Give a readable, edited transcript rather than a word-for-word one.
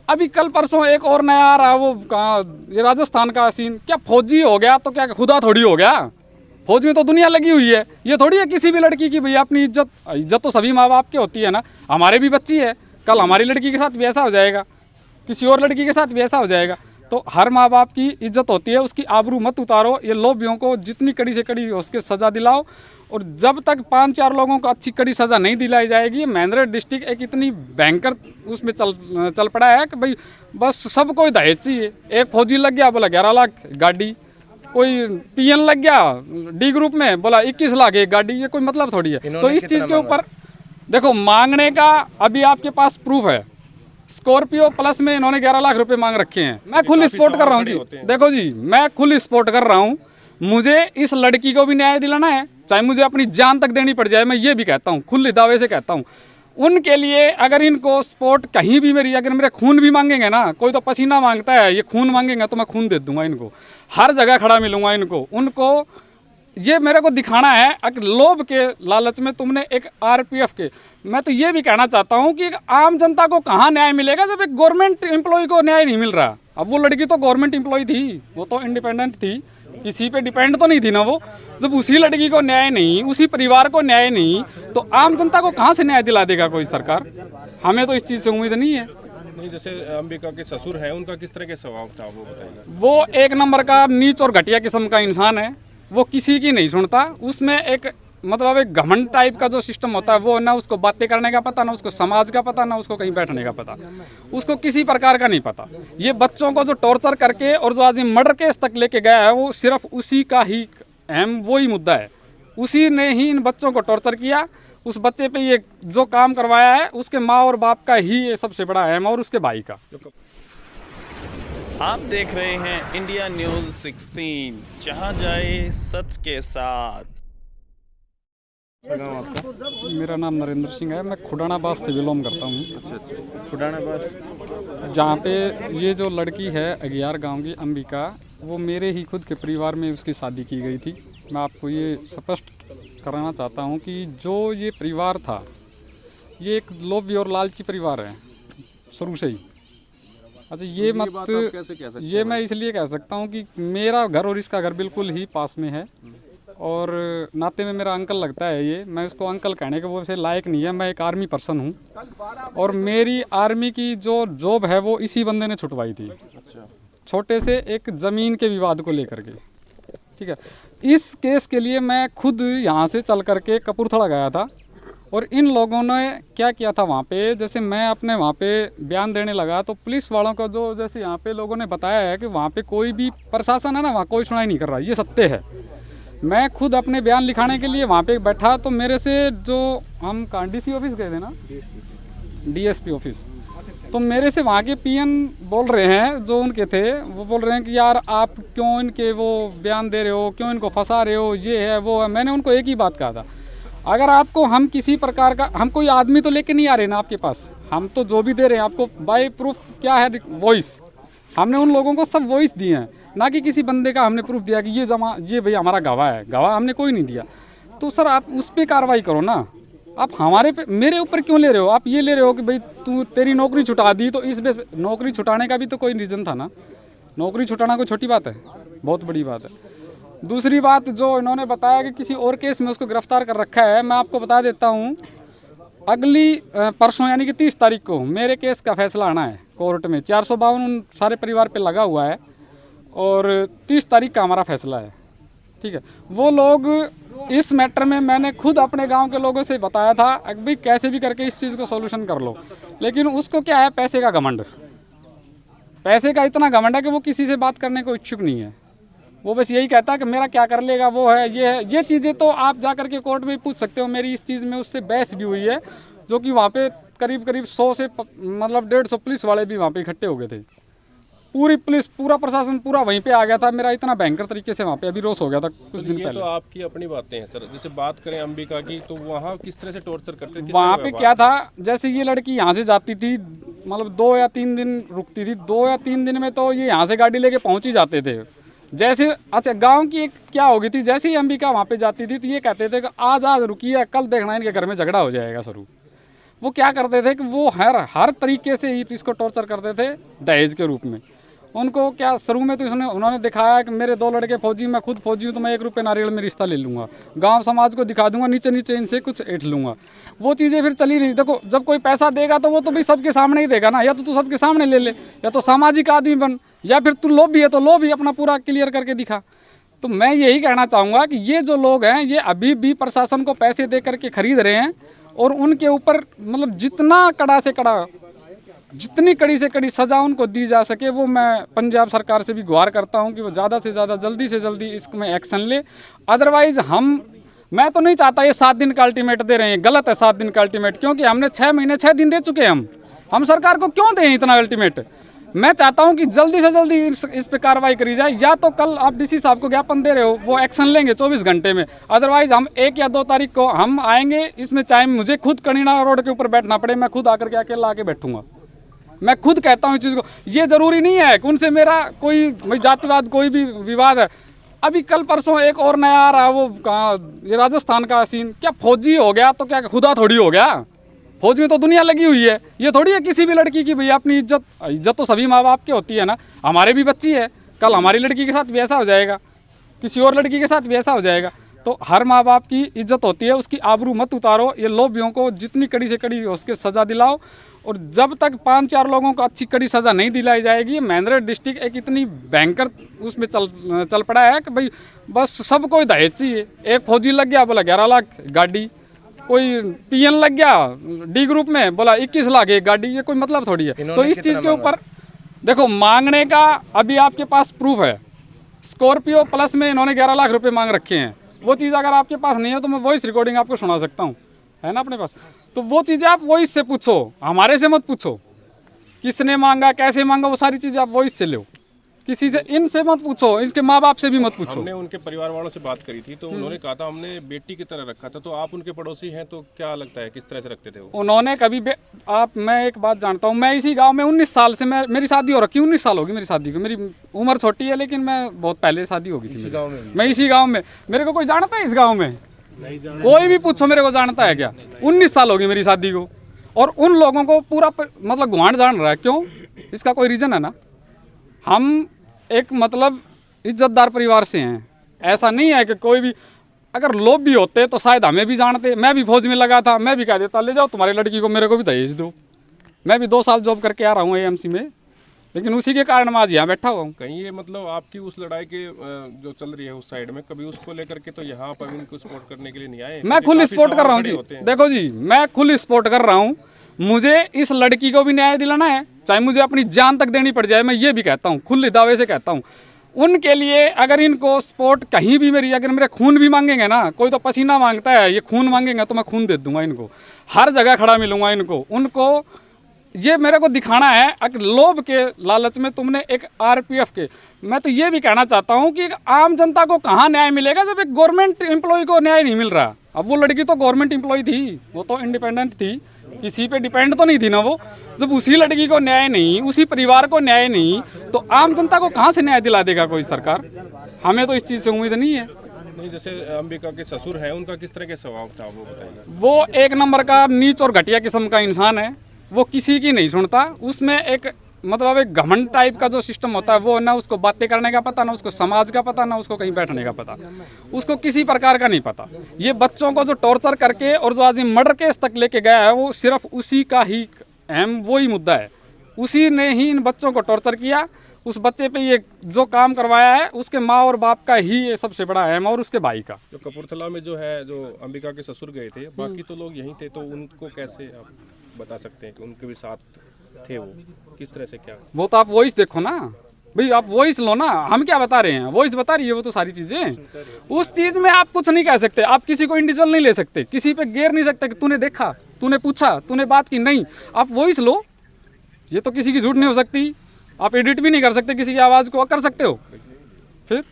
अभी कल परसों एक और नया आ रहा है, वो कहाँ, ये राजस्थान का सीन, क्या फौजी हो गया तो क्या खुदा थोड़ी हो गया? फौज में तो दुनिया लगी हुई है। ये थोड़ी है किसी भी लड़की की भैया अपनी इज्जत तो सभी माँ बाप की होती है ना। हमारे भी बच्ची है, कल हमारी लड़की के साथ भी ऐसा हो जाएगा, किसी और लड़की के साथ भी ऐसा हो जाएगा। तो हर माँ बाप की इज्जत होती है, उसकी आबरू मत उतारो। ये लोभियों को जितनी कड़ी से कड़ी उसके सज़ा दिलाओ, और जब तक 5-4 लोगों को अच्छी कड़ी सज़ा नहीं दिलाई जाएगी, महेंद्र डिस्ट्रिक्ट एक इतनी भयंकर उसमें चल पड़ा है कि भाई बस सबको ही दहेज चाहिए। एक फौजी लग गया बोला 11 लाख गाड़ी, कोई पीएन लग गया डी ग्रुप में बोला 21 लाख एक गाड़ी। ये कोई मतलब थोड़ी है। तो इस चीज़ के ऊपर देखो, मांगने का अभी आपके पास प्रूफ है। स्कॉर्पियो प्लस में इन्होंने 11 लाख रुपए मांग रखे हैं। मैं खुल सपोर्ट कर रहा हूँ जी, देखो जी, मैं खुल सपोर्ट कर रहा हूँ। मुझे इस लड़की को भी न्याय दिलाना है, चाहे मुझे अपनी जान तक देनी पड़ जाए। मैं ये भी कहता हूँ, खुले दावे से कहता हूँ, उनके लिए अगर इनको सपोर्ट कहीं भी मेरी, अगर मेरे खून भी मांगेंगे ना, कोई तो पसीना मांगता है, ये खून मांगेंगे तो मैं खून दे दूंगा इनको, हर जगह खड़ा मिलूंगा इनको। उनको ये मेरे को दिखाना है अगर लोभ के लालच में तुमने एक आरपीएफ के, मैं तो ये भी कहना चाहता हूँ कि आम जनता को कहाँ न्याय मिलेगा जब एक गवर्नमेंट एम्प्लॉय को न्याय नहीं मिल रहा। अब वो लड़की तो गवर्नमेंट एम्प्लॉय थी, वो तो इंडिपेंडेंट थी, किसी पे डिपेंड तो नहीं थी ना वो। जब उसी लड़की को न्याय नहीं, उसी परिवार को न्याय नहीं, तो आम जनता को कहाँ से न्याय दिला देगा कोई सरकार? हमें तो इस चीज़ से उम्मीद नहीं है। नहीं, जैसे अंबिका के ससुर हैं, उनका किस तरह के स्वभाव था वो बताइए। वो एक नंबर का नीच और घटिया किस्म का इंसान है। वो किसी की नहीं सुनता। उसमें एक मतलब एक घमंड टाइप का जो सिस्टम होता है, वो ना उसको बातें करने का पता, ना उसको समाज का पता, ना उसको कहीं बैठने का पता, उसको किसी प्रकार का नहीं पता। ये बच्चों को जो टॉर्चर करके और जो आज मर्डर केस तक लेके गया है, वो सिर्फ उसी का ही अहम वही मुद्दा है। उसी ने ही इन बच्चों को टॉर्चर किया। उस बच्चे पे ये जो काम करवाया है, उसके माँ और बाप का ही ये सबसे बड़ा अहम, और उसके भाई का। आप देख रहे हैं इंडिया न्यूज़ 16, जहां जाए सच के साथ। आपका? मेरा नाम नरेंद्र सिंह है, मैं खुडानाबाद से बिलोंग करता हूँ। अच्छा, खुडानाबाद। जहाँ पे ये जो लड़की है अगियार गांव की अंबिका, वो मेरे ही खुद के परिवार में उसकी शादी की गई थी। मैं आपको ये स्पष्ट कराना चाहता हूँ कि जो ये परिवार था, ये एक लोभी और लालची परिवार है शुरू से ही। अच्छा, ये मैं इसलिए कह सकता हूँ कि मेरा घर और इसका घर बिल्कुल ही पास में है, और नाते में मेरा अंकल लगता है ये। मैं उसको अंकल कहने के वो से लायक नहीं है। मैं एक आर्मी पर्सन हूँ, और मेरी आर्मी की जो जॉब है वो इसी बंदे ने छुटवाई थी। छोटे से एक ज़मीन के विवाद को लेकर के, ठीक है। इस केस के लिए मैं खुद यहाँ से चल करके कपूरथला गया था, और इन लोगों ने क्या किया था वहाँ पे, जैसे मैं अपने वहाँ पे बयान देने लगा तो पुलिस वालों का जो, जैसे यहाँ पे लोगों ने बताया है कि वहाँ पे कोई भी प्रशासन है ना, वहाँ कोई सुनाई नहीं कर रहा। ये सत्य है। मैं खुद अपने बयान लिखाने के लिए वहाँ पे बैठा, तो मेरे से जो हम डीसी ऑफिस गए थे ना, डीएसपी ऑफिस, तो मेरे से वहाँ के पीएन बोल रहे हैं जो उनके थे, वो बोल रहे हैं कि यार आप क्यों इनके वो बयान दे रहे हो, क्यों इनको फंसा रहे हो, ये है वो है। मैंने उनको एक ही बात कहा था, अगर आपको हम किसी प्रकार का, हम कोई आदमी तो लेके नहीं आ रहे ना आपके पास, हम तो जो भी दे रहे हैं आपको बाय प्रूफ क्या है, वॉइस। हमने उन लोगों को सब वॉइस दिए हैं, ना कि किसी बंदे का हमने प्रूफ दिया कि ये भाई हमारा गवाह है। गवाह हमने कोई नहीं दिया। तो सर आप उस पर कार्रवाई करो ना। आप हमारे पे, मेरे ऊपर क्यों ले रहे हो? आप ये ले रहे हो कि भाई तेरी नौकरी छुटा दी, तो इस बेस, नौकरी छुटाने का भी तो कोई रीज़न था ना। नौकरी छुटाना कोई छोटी बात है? बहुत बड़ी बात है। दूसरी बात, जो इन्होंने बताया कि किसी और केस में उसको गिरफ्तार कर रखा है, मैं आपको बता देता हूँ, अगली परसों यानी कि 30 तारीख को मेरे केस का फैसला आना है कोर्ट में। 452 उन सारे परिवार पे लगा हुआ है, और 30 तारीख का हमारा फैसला है, ठीक है। वो लोग इस मैटर में, मैंने खुद अपने गांव के लोगों से बताया था कि भाई कैसे भी करके इस चीज़ को सॉल्यूशन कर लो, लेकिन उसको क्या है, पैसे का घमंड। पैसे का इतना घमंड है कि वो किसी से बात करने को इच्छुक नहीं है। वो बस यही कहता है कि मेरा क्या कर लेगा, वो है, ये है। ये चीज़ें तो आप जा करके कोर्ट में पूछ सकते हो। मेरी इस चीज़ में उससे बहस भी हुई है, जो कि वहाँ पे करीब 100 से मतलब 150 पुलिस वाले भी वहाँ पे इकट्ठे हो गए थे। पूरी पुलिस, पूरा प्रशासन पूरा वहीं पे आ गया था। मेरा इतना भयंकर तरीके से वहाँ पे अभी रोष हो गया था कुछ दिन पहले। तो आपकी अपनी बातें हैं सर। जैसे बात करें अंबिका की, तो वहाँ किस तरह से टॉर्चर करते थे? वहाँ पे क्या था, जैसे ये लड़की यहाँ से जाती थी, मतलब 2 या 3 दिन रुकती थी। 2 या 3 दिन में तो ये यहाँ से गाड़ी लेके पहुँच ही जाते थे। जैसे अच्छा, गांव की एक क्या हो गई थी, जैसे ही अंबिका वहाँ पे जाती थी तो ये कहते थे कि आज रुकी है, कल देखना इनके घर में झगड़ा हो जाएगा शुरू। वो क्या करते थे कि वो हर तरीके से ही इसको टॉर्चर करते थे दहेज के रूप में। उनको क्या शुरू में तो उन्होंने दिखाया कि मेरे 2 लड़के फौजी, मैं खुद फौजी हूँ, तो मैं 1 रुपये नारियल में रिश्ता ले लूँगा, गांव समाज को दिखा दूंगा, नीचे नीचे इनसे कुछ ऐंठ लूँगा। वो चीज़ें फिर चली नहीं। देखो जब कोई पैसा देगा तो वो तो भाई सबके सामने ही देगा ना, या तो तू सबके सामने ले ले, या तो सामाजिक आदमी बन, या फिर तू लोभी है तो लोभी अपना पूरा क्लियर करके दिखा। तो मैं यही कहना चाहूँगा कि ये जो लोग हैं ये अभी भी प्रशासन को पैसे दे करके खरीद रहे हैं, और उनके ऊपर मतलब जितना कड़ा से कड़ा, जितनी कड़ी से कड़ी सज़ा उनको दी जा सके, वो मैं पंजाब सरकार से भी गुहार करता हूँ कि वो ज़्यादा से ज़्यादा जल्दी से जल्दी इसमें एक्शन ले। अदरवाइज़ मैं तो नहीं चाहता ये 7 दिन का अल्टीमेट दे रहे हैं, गलत है 7 दिन का अल्टीमेट, क्योंकि हमने 6 महीने 6 दिन दे चुके हैं। हम सरकार को क्यों दें इतना अल्टीमेट। मैं चाहता हूं कि जल्दी से जल्दी इस पे कार्रवाई करी जाए। या तो कल आप डीसी साहब को ज्ञापन दे रहे हो, वो एक्शन लेंगे 24 घंटे में, अदरवाइज हम 1 या 2 तारीख को हम आएंगे इसमें, चाहे मुझे खुद कनीना रोड के ऊपर बैठना पड़े, मैं खुद आकर के अकेला आके बैठूंगा। मैं खुद कहता हूँ इस चीज़ को। ये ज़रूरी नहीं है कि उनसे मेरा कोई जातिवाद कोई भी विवाद है। अभी कल परसों एक और नया आ रहा, वो कहाँ, ये राजस्थान का सीन, क्या फौजी हो गया तो क्या खुदा थोड़ी हो गया। फौज में तो दुनिया लगी हुई है। ये थोड़ी है किसी भी लड़की की भैया अपनी इज्जत तो सभी माँ बाप की होती है ना। हमारे भी बच्ची है, कल हमारी लड़की के साथ भी ऐसा हो जाएगा, किसी और लड़की के साथ भी ऐसा हो जाएगा। तो हर माँ बाप की इज्जत होती है, उसकी आबरू मत उतारो। ये लोभियों को जितनी कड़ी से कड़ी उसके सज़ा दिलाओ, और जब तक 5-4 लोगों को अच्छी कड़ी सज़ा नहीं दिलाई जाएगी, महेंद्र डिस्ट्रिक्ट एक इतनी भयंकर उसमें चल पड़ा है कि भाई बस सबको दहेज चाहिए। एक फौजी लग गया बोला 11 लाख गाड़ी, कोई पीएन लग गया डी ग्रुप में बोला 21 लाख एक गाड़ी। ये कोई मतलब थोड़ी है। तो इस चीज़ के ऊपर देखो मांगने का अभी आपके पास प्रूफ है। स्कॉर्पियो प्लस में इन्होंने 11 लाख रुपए मांग रखे हैं। वो चीज़ अगर आपके पास नहीं है तो मैं वॉइस रिकॉर्डिंग आपको सुना सकता हूँ, है ना अपने पास। तो वो चीज़ें आप वॉइस से पूछो, हमारे से मत पूछो किसने मांगा कैसे मांगा। वो सारी चीज़ें आप वॉइस से लो, किसी से इनसे मत पूछो, इनके माँ बाप से भी मत पूछो। हमने उनके परिवार वालों से बात करी थी तो उन्होंने कहा था हमने बेटी की तरह रखा था। तो आप उनके पड़ोसी हैं तो क्या लगता है किस तरह से रखते थे वो? उन्होंने कभी मैं एक बात जानता हूँ, मैं इसी गांव में 19 साल से मेरी शादी हो रखी, 19 साल होगी मेरी शादी को। मेरी उम्र छोटी है लेकिन मैं बहुत पहले शादी हो गई थी मैं इसी गाँव में। मेरे को कोई जानता है इस गाँव में? कोई भी पूछो मेरे को जानता है क्या? 19 साल होगी मेरी शादी को, और उन लोगों को पूरा मतलब गुआंढ जान रहा है। क्यों? इसका कोई रीज़न है ना। हम एक मतलब इज्जतदार परिवार से हैं। ऐसा नहीं है कि कोई भी अगर लोग भी होते तो शायद हमें भी जानते। मैं भी फौज में लगा था, मैं भी कह देता ले जाओ तुम्हारी लड़की को, मेरे को भी दहेज दो। मैं भी 2 साल जॉब करके आ रहा हूँ एएमसी में, लेकिन उसी के कारण मैं आज यहाँ बैठा हुआ हूँ। कहीं ये मतलब आपकी उस लड़ाई के जो चल रही है उस साइड में, कभी उसको लेकर के तो यहाँ पर इनको सपोर्ट करने के लिए नहीं आए? मैं खुद सपोर्ट कर रहा हूँ जी। देखो जी, मैं खुद सपोर्ट कर रहा हूँ। मुझे इस लड़की को भी न्याय दिलाना है, चाहे मुझे अपनी जान तक देनी पड़ जाए। मैं ये भी कहता हूँ, खुले दावे से कहता हूँ, उनके लिए अगर इनको सपोर्ट कहीं भी मेरी, अगर मेरे खून भी मांगेंगे ना, कोई तो पसीना मांगता है, ये खून मांगेंगे तो मैं खून दे दूंगा इनको। हर जगह खड़ा मिलूंगा इनको। उनको ये मेरे को दिखाना है अगर लोभ के लालच में तुमने एक आरपीएफ के। मैं तो ये भी कहना चाहता हूँ कि आम जनता को कहाँ न्याय मिलेगा जब एक गवर्नमेंट एम्प्लॉय को न्याय नहीं मिल रहा। अब वो लड़की तो गवर्नमेंट एम्प्लॉय थी, वो तो इंडिपेंडेंट थी, किसी पे डिपेंड तो नहीं थी ना वो। जब उसी लड़की को न्याय नहीं, उसी परिवार को न्याय नहीं, तो आम जनता को कहाँ से न्याय दिला देगा कोई सरकार? हमें तो इस चीज़ से उम्मीद नहीं है। नहीं, जैसे अंबिका के ससुर हैं, उनका किस तरह का स्वभाव था वो बताइए। वो एक नंबर का नीच और घटिया किस्म का इंसान है। वो किसी की नहीं सुनता। उसमें एक मतलब एक घमंड टाइप का जो सिस्टम होता है, वो ना उसको बातें करने का पता, ना उसको समाज का पता, ना उसको कहीं बैठने का पता, उसको किसी प्रकार का नहीं पता। ये बच्चों को जो टॉर्चर करके और जो आज मर्डर केस तक लेके गया है, वो सिर्फ उसी का ही अहम वही मुद्दा है। उसी ने ही इन बच्चों को टॉर्चर किया। उस बच्चे पे ये जो काम करवाया है, उसके माँ और बाप का ही ये सबसे बड़ा अहम, और उसके भाई का। जो कपूरथला में जो है, जो अंबिका के ससुर गए थे, बाकी तो लोग यहीं थे, तो उनको कैसे आप बता सकते हैं कि उनके भी साथ थे वो? किस तरह से क्या? वो तो आप वॉइस देखो ना भाई, आप वॉइस लो ना। हम क्या बता रहे हैं, वॉइस बता रही है वो तो सारी चीज़ें। उस चीज़ में आप कुछ नहीं कह सकते। आप किसी को इंडिविजुअल नहीं ले सकते, किसी पे गेर नहीं सकते कि तूने देखा, तूने पूछा, तूने बात की। नहीं, आप वॉइस लो। ये तो किसी की झूठ नहीं हो सकती। आप एडिट भी नहीं कर सकते, किसी की आवाज़ को कर सकते हो फिर